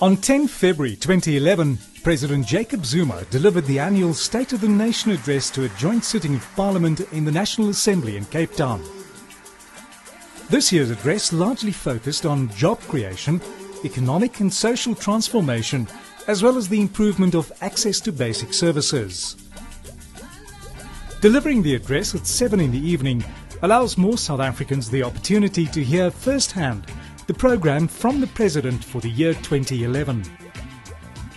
On 10 February 2011, President Jacob Zuma delivered the annual State of the Nation address to a joint sitting of Parliament in the National Assembly in Cape Town. This year's address largely focused on job creation, economic and social transformation, as well as the improvement of access to basic services. Delivering the address at 7 in the evening allows more South Africans the opportunity to hear firsthand the program from the President for the year 2011.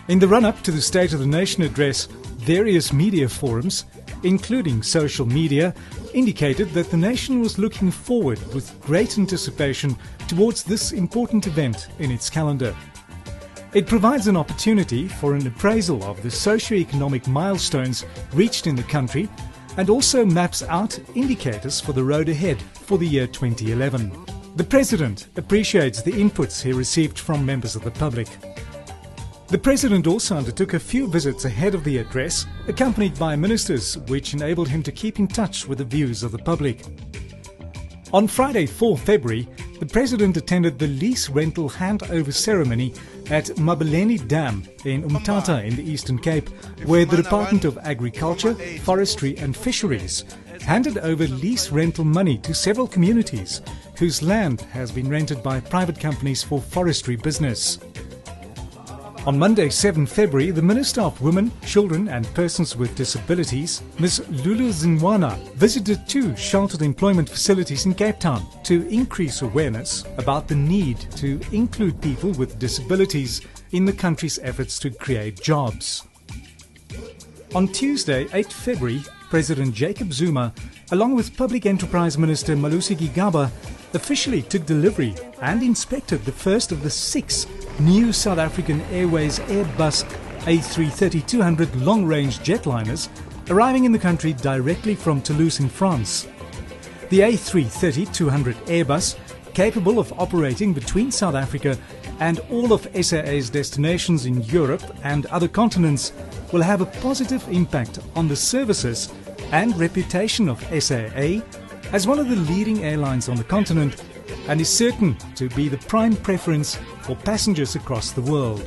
In the run-up to the State of the Nation address, various media forums, including social media, indicated that the nation was looking forward with great anticipation towards this important event in its calendar. It provides an opportunity for an appraisal of the socio-economic milestones reached in the country and also maps out indicators for the road ahead for the year 2011. The President appreciates the inputs he received from members of the public. The President also undertook a few visits ahead of the address, accompanied by ministers, which enabled him to keep in touch with the views of the public. On Friday, 4 February, the President attended the lease rental handover ceremony at Mabeleni Dam in Umtata in the Eastern Cape, where the Department of Agriculture, Forestry and Fisheries handed over lease rental money to several communities whose land has been rented by private companies for forestry business. On Monday, 7 February, the Minister of Women, Children and Persons with Disabilities, Ms. Lulu Zinwana, visited 2 sheltered employment facilities in Cape Town to increase awareness about the need to include people with disabilities in the country's efforts to create jobs. On Tuesday, 8 February, President Jacob Zuma, along with Public Enterprise Minister Malusi Gigaba, officially took delivery and inspected the first of the 6 new South African Airways Airbus A330-200 long-range jetliners arriving in the country directly from Toulouse in France. The A330-200 Airbus, capable of operating between South Africa and all of SAA's destinations in Europe and other continents, will have a positive impact on the services and reputation of SAA as one of the leading airlines on the continent, and is certain to be the prime preference for passengers across the world.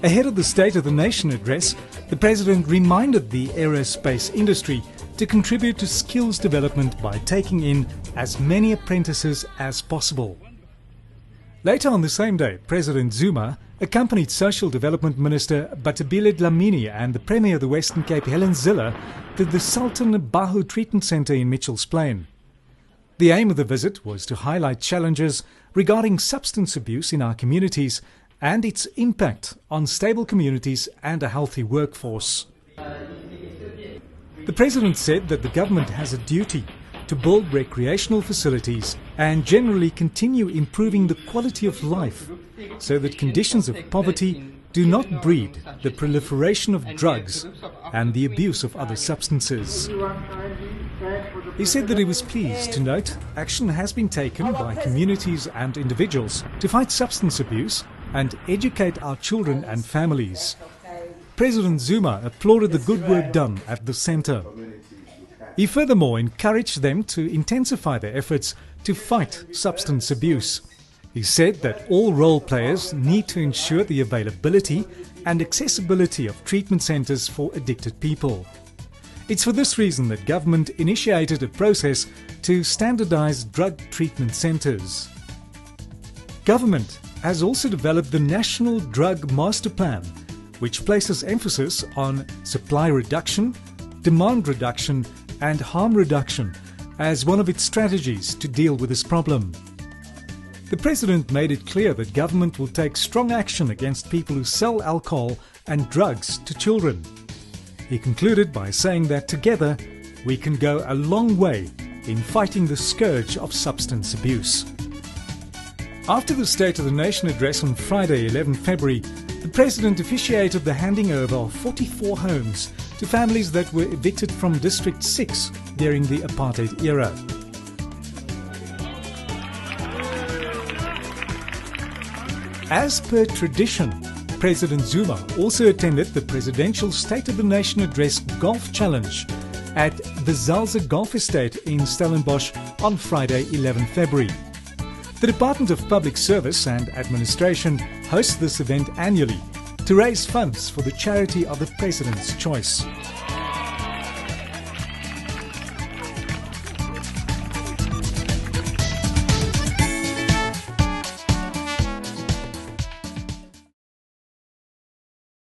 Ahead of the State of the Nation address, the President reminded the aerospace industry to contribute to skills development by taking in as many apprentices as possible. Later on the same day, President Zuma accompanied Social Development Minister Batabile Dlamini and the Premier of the Western Cape, Helen Ziller, to the Sultan Bahu Treatment Centre in Mitchells Plain. The aim of the visit was to highlight challenges regarding substance abuse in our communities and its impact on stable communities and a healthy workforce. The President said that the government has a duty to build recreational facilities and generally continue improving the quality of life so that conditions of poverty do not breed the proliferation of drugs and the abuse of other substances. He said that he was pleased to note action has been taken by communities and individuals to fight substance abuse and educate our children and families. President Zuma applauded the good work done at the centre. He furthermore encouraged them to intensify their efforts to fight substance abuse. He said that all role players need to ensure the availability and accessibility of treatment centres for addicted people. It's for this reason that government initiated a process to standardise drug treatment centres. Government has also developed the National Drug Master Plan, which places emphasis on supply reduction, demand reduction and harm reduction as one of its strategies to deal with this problem. The President made it clear that government will take strong action against people who sell alcohol and drugs to children. He concluded by saying that together we can go a long way in fighting the scourge of substance abuse. After the State of the Nation address on Friday, 11 February, the President officiated the handing over of 44 homes to families that were evicted from District 6 during the apartheid era. As per tradition, President Zuma also attended the Presidential State of the Nation Address Golf Challenge at the Zalze Golf Estate in Stellenbosch on Friday, 11 February. The Department of Public Service and Administration hosts this event annually to raise funds for the charity of the President's Choice.